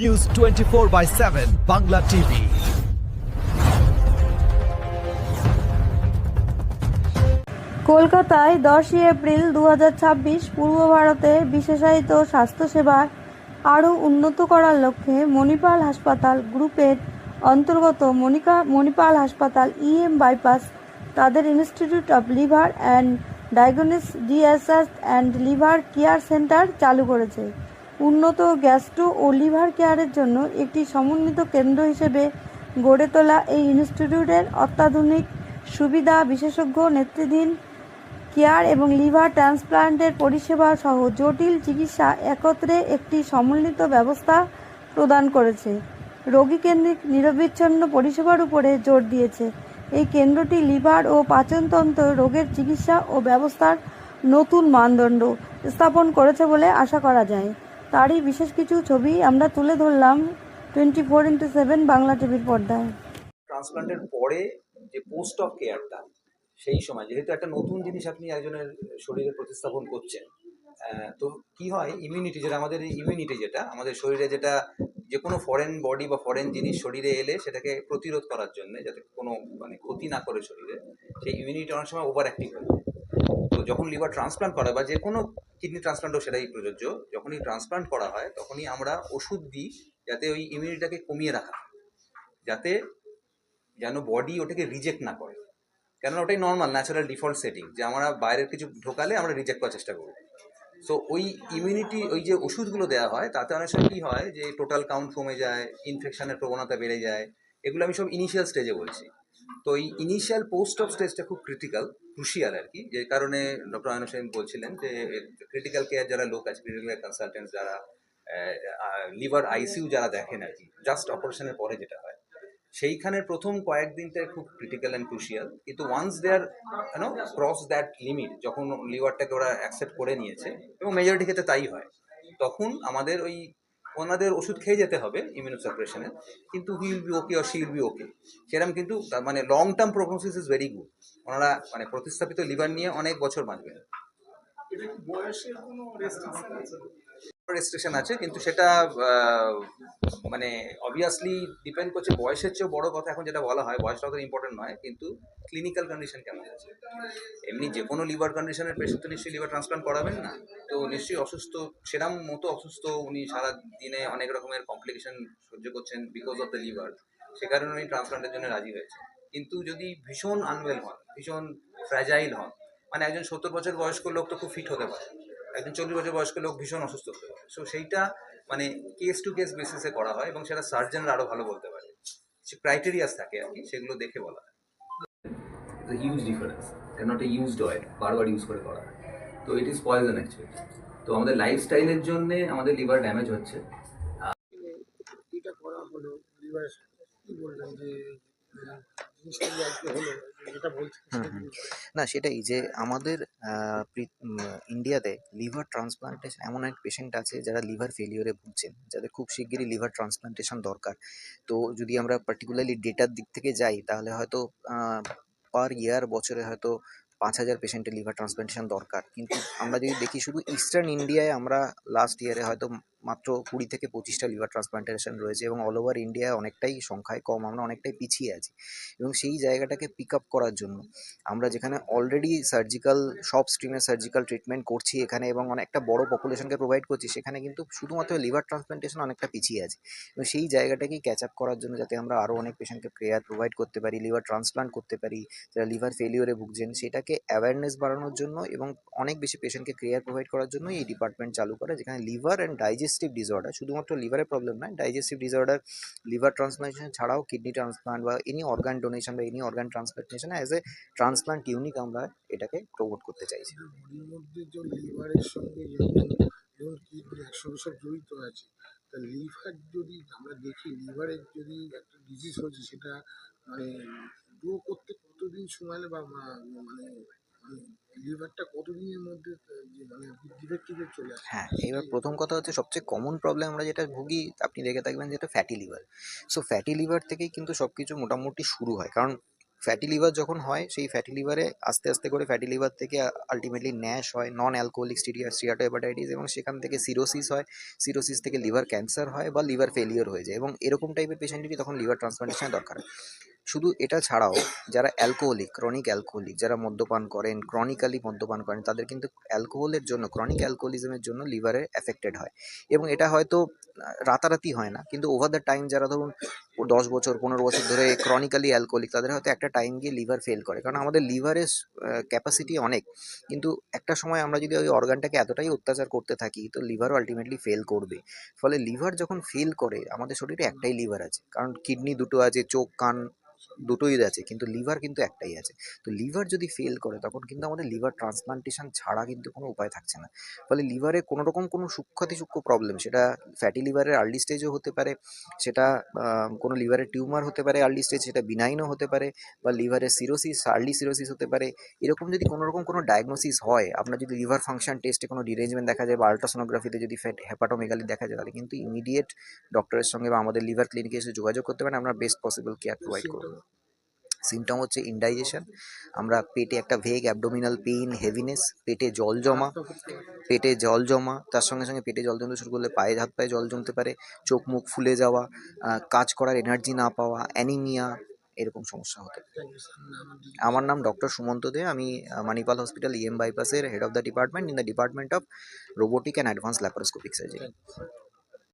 News 24/7 Bangla TV. কলকাতায় 10ই April 2026 পূর্ব ভারতে বিশেষায়িত স্বাস্থ্যসেবা আরও উন্নত করার লক্ষ্যে মণিপাল হাসপাতাল গ্রুপের অন্তর্গত মণিপাল হাসপাতাল ইএম বাইপাস তাদের institute of liver and diagnostic DSS and liver care centre চালু করেছে। উন্নত গ্যাস্ট্রো ও লিভার কেয়ারের জন্য একটি সমন্বিত কেন্দ্র হিসেবে গড়ে তোলা এই ইনস্টিটিউটের অত্যাধুনিক সুবিধা, বিশেষজ্ঞ নেতৃত্বাধীন কেয়ার এবং লিভার ট্রান্সপ্লান্টের পরিষেবা সহ জটিল চিকিৎসা একত্রে একটি সমন্বিত ব্যবস্থা প্রদান করেছে। রোগীকেন্দ্রিক নিরবিচ্ছিন্ন পরিষেবার উপরে জোর দিয়েছে। এই কেন্দ্রটি লিভার ও পাচনতন্ত্র রোগের চিকিৎসা ও ব্যবস্থার নতুন মানদণ্ড স্থাপন করেছে বলে আশা করা যায়। তারই বিশেষ কিছু ছবি আমরা তুলে ধরলাম 24x7 বাংলা টিভির পর্দায়। ট্রান্সপ্লান্টের পরে যে পোস্ট অফ কেয়ারটা, সেই সময় যেহেতু একটা নতুন জিনিস আপনি একজনের শরীরে প্রতিস্থাপন করছেন, তো কি হয়, ইমিউনিটি যেটা আমাদের ইমিউনিটি যেটা আমাদের শরীরে, যেটা যে কোনো ফরেন বডি বা ফরেন জিনিস শরীরে এলে সেটাকে প্রতিরোধ করার জন্য, যাতে কোনো ক্ষতি না করে শরীরে, সেই ইমিউনিটি অনেক সময় ওভার অ্যাক্টিভ হয়ে যায়। তো যখন লিভার ট্রান্সপ্লান্ট করা বা যে কোনো কিডনি ট্রান্সপ্লান্টও সেটাই প্রযোজ্য, যখনই ট্রান্সপ্লান্ট করা হয় তখনই আমরা ওষুধ দিই যাতে ওই ইমিউনিটিটাকে কমিয়ে রাখা, যাতে যেন বডি ওটাকে রিজেক্ট না করে। কেননা ওটাই নর্মাল ন্যাচারাল ডিফল্ট সেটিং, যে আমরা বাইরের কিছু ঢোকালে আমরা রিজেক্ট করার চেষ্টা করব। সো ওই ইমিউনিটি, ওই যে ওষুধগুলো দেওয়া হয় তাতে অনেক সময় কী হয় যে টোটাল কাউন্ট কমে যায়, ইনফেকশনের প্রবণতা বেড়ে যায়। এগুলো আমি সব ইনিশিয়াল স্টেজে বলছি। তো এই ইনিশিয়াল পোস্ট অফ স্টেজটা খুব ক্রুশিয়াল আর কি, যে কারণে ডক্টর আয়ন হোসেন বলছিলেন যে ক্রিটিক্যাল কেয়ার যারা লোক আছে, ক্রিটিক্যাল কেয়ার কনসালটেন্ট যারা লিভার আইসিইউ যারা দেখেন আর কি, জাস্ট অপারেশনের পরে যেটা হয়, সেইখানের প্রথম কয়েকদিনটা খুব ক্রিটিক্যাল অ্যান্ড ক্রুশিয়াল। কিন্তু once they are cross that limit, যখন লিভারটাকে ওরা অ্যাকসেপ্ট করে নিয়েছে, এবং মেজরিটি ক্ষেত্রে তাই হয়, তখন আমাদের ওনাদের ওষুধ খেয়ে যেতে হবে ইমিউনোসাপ্রেশনের, কিন্তু he will be okay or she will be okay, সেরকম। কিন্তু long term prognosis is very good. ওনারা প্রতিস্থাপিত লিভার নিয়ে অনেক বছর বাঁচবেন। রেস্ট্রিকশন আছে, কিন্তু সেটা অবভিয়াসলি ডিপেন্ড করছে। বয়সের চেয়েও বড় কথা এখন যেটা বলা হয়, বয়সটা অত ইম্পর্টেন্ট নয়, কিন্তু ক্লিনিক্যাল কন্ডিশন কেমন আছে। এমনি যে কোনো লিভার কন্ডিশনের পেশেন্ট তো নিশ্চয়ই লিভার ট্রান্সপ্লান্ট করাবেন না, তো নিশ্চয়ই অসুস্থ, সেরম মতো অসুস্থ, উনি সারা দিনে অনেক রকমের কমপ্লিকেশন সহ্য করছেন বিকজ অফ দ্য লিভার, সে কারণে উনি ট্রান্সপ্লান্টের জন্য রাজি হয়েছে। কিন্তু যদি ভীষণ আনওয়েল হন, ভীষণ ফ্র্যাজাইল হন, একজন 70 বছর বয়স্ক লোক তো খুব ফিট হতে পারে, একজন 40 বছর বয়স্ক লোক ভীষণ অসুস্থ হতে পারে। সো সেইটা কেস টু কেস বেসিসে করা হয়, এবং সেটা সার্জনরা আরও ভালো বলতে পারে। কিছু ক্রাইটেরিয়াস থাকে আর কি, সেগুলো দেখে বলা হয়। হিউজ ডিফারেন্স, কেন এটা ইউজড অয়েল বারবার ইউজ করে করা হয়, তো ইট ইজ পয়জন অ্যাকচুয়ালি। তো আমাদের লাইফস্টাইলের জন্যে আমাদের লিভার ড্যামেজ হচ্ছে। এটা করা হলো লিভার, কি বললেন যে জিনিসটা যে আজকে হলো, যেটা বলছেন না, সেটাই যে আমাদের ইন্ডিয়াতে লিভার ট্রান্সপ্লান্টেশন, এমন এক পেশেন্ট আছে যারা লিভার ফেলিওরে ভুগছেন, যাদের খুব শিগগিরই লিভার ট্রান্সপ্লান্টেশন দরকার। তো যদি আমরা পার্টিকুলারলি ডেটার দিক থেকে যাই, তাহলে হয়তো পার ইয়ার বছরে হয়তো 5,000 পেশেন্টের লিভার ট্রান্সপ্লান্টেশন দরকার। কিন্তু আমরা যদি দেখি শুধু ইস্টার্ন ইন্ডিয়ায় আমরা লাস্ট ইয়ারে হয়তো মাত্র 20 থেকে 25টা লিভার ট্রান্সপ্লান্টেশন রয়েছে, এবং অল ওভার ইন্ডিয়ায় অনেকটাই সংখ্যায় কম, আমরা অনেকটাই পিছিয়ে আছি। এবং সেই জায়গাটাকে পিক আপ করার জন্য আমরা যেখানে অলরেডি সার্জিক্যাল সব স্ট্রিমের সার্জিক্যাল ট্রিটমেন্ট করছি এখানে, এবং অনেকটা বড় পপুলেশনকে প্রোভাইড করছি, সেখানে কিন্তু শুধুমাত্র লিভার ট্রান্সপ্লান্টেশন অনেকটা পিছিয়ে আছে। এবং সেই জায়গাটাকেই ক্যাচ আপ করার জন্য, যাতে আমরা আরও অনেক পেশেন্টকে কেয়ার প্রোভাইড করতে পারি, লিভার ট্রান্সপ্লান্ট করতে পারি, যারা লিভার ফেলিওরে ভুগছেন, সেটাকে অ্যাওয়ারনেস বাড়ানোর জন্য এবং অনেক বেশি পেশেন্টকে কেয়ার প্রোভাইড করার জন্য এই ডিপার্টমেন্ট চালু করা, যেখানে লিভার অ্যান্ড ডাইজেস্টিভ ডিসঅর্ডার, শুধুমাত্র লিভারের প্রবলেম নয়, ডাইজেস্টিভ ডিসঅর্ডার, লিভার ট্রান্সপ্লান্টেশন ছাড়াও কিডনি ট্রান্সপ্লান্ট বা এনি অর্গান ডোনেশন বা any organ transplantation as a transplant unit আমরা এটাকে প্রমোট করতে চাইছি। বডির মধ্যে যে লিভারের সঙ্গে যেমন কিডনি একসঙ্গে সব জড়িত আছে, তা লিভার যদি আমরা দেখি, লিভারের যদি একটা ডিজিজ হয়েছে, সেটা গ্রো করতে কতদিন সময় লাগে, বা মানে লিভারটা কতদিনের মধ্যে যে ডিফেক্টিভে চলে আসে? হ্যাঁ, এবার প্রথম কথা হচ্ছে, সবচেয়ে কমন প্রবলেম আমরা যেটা ভুগি, আপনি দেখে থাকবেন, যেটা fatty liver. So fatty liver থেকেই কিন্তু সব কিছু মোটামুটি শুরু হয়, কারণ ফ্যাটি লিভার যখন হয় সেই ফ্যাটি লিভারে আস্তে আস্তে করে ফ্যাটি লিভার থেকে আলটিমেটলি ন্যাশ হয়, নন অ্যালকোহলিক স্টিয়াটোহেপাটাইটিস, এবং সেখান থেকে সিরোসিস হয়, সিরোসিস থেকে লিভার ক্যান্সার হয় বা লিভার ফেলিওর হয়ে যায়, এবং এরকম টাইপের পেশেন্টেরই তখন লিভার ট্রান্সপ্লান্টেশনের দরকার হয়। শুধু এটা ছাড়াও যারা অ্যালকোহলিক, ক্রনিক অ্যালকোহলিক, যারা মদ্যপান করেন, ক্রনিক্যালি মদ্যপান করেন, তাদের কিন্তু অ্যালকোহলের জন্য, ক্রনিক অ্যালকোহলিজমের জন্য লিভারে এফেক্টেড হয়। এবং এটা হয়তো রাতারাতি হয় না, কিন্তু ওভার দ্য টাইম যারা ধরুন 10 বছর 15 বছর ধরে ক্রনিক্যালি অ্যালকোহলিক, তাদের হয়তো একটা টাইম গিয়ে লিভার ফেল করে, কারণ আমাদের লিভারের ক্যাপাসিটি অনেক, কিন্তু একটা সময় আমরা যদি ওই অর্গানটাকে এতটাই অত্যাচার করতে থাকি তো লিভারও আলটিমেটলি ফেল করবে। ফলে লিভার যখন ফেল করে, আমাদের শরীরে একটাই লিভার আছে, কারণ কিডনি দুটো আছে, চোখ কান দুটোই আছে, কিন্তু লিভার কিন্তু একটাই আছে। তো লিভার যদি ফেল করে তখন কিন্তু আমাদের লিভার ট্রান্সপ্লান্টেশন ছাড়া কিন্তু কোনো উপায় থাকছে না। ফলে লিভারে কোনো রকম কোনো সূক্ষ্মাতিসূক্ষ্ম প্রবলেম, সেটা ফ্যাটি লিভারের আর্লি স্টেজও হতে পারে, সেটা কোনো লিভারের টিউমার হতে পারে আর্লি স্টেজ, সেটা বিনাইনও হতে পারে, বা লিভারের সিরোসিস, আর্লি সিরোসিস হতে পারে। এরকম যদি কোনো রকম কোনো ডায়াগনোসিস হয়, আপনার যদি লিভার ফাংশন টেস্টে কোনো ডিরেঞ্জমেন্ট দেখা যায় বা আল্ট্রাসোনোগ্রাফিতে যদি হেপাটোমেগালি দেখা যায়, তাহলে কিন্তু ইমিডিয়েট ডক্টরের সঙ্গে বা আমাদের লিভার ক্লিনিকে এসে যোগাযোগ করতে পারেন, আমরা বেস্ট পসিবল কেয়ার প্রোভাইড করবো। সিমটম হচ্ছে ইনডাইজেশন, আমরা পেটে একটা ভেগ অ্যাবডোমিনাল পেইন, হেভিনেস, পেটে জল জমা, তার সঙ্গে সঙ্গে পেটে জল জমতে শুরু করলে পায়ে হাত পায়ে জল জমতে পারে, চোখ মুখ ফুলে যাওয়া, কাজ করার এনার্জি না পাওয়া, অ্যানিমিয়া, এরকম সমস্যা হতে পারে। Thank you sir. নাম আর details। আমার নাম ডক্টর সুমন্ত দে, আমি মানিপাল হসপিটাল ইএম বাইপাসের head of the department in the department of robotic and advance laparoscopic surgery. Thank you.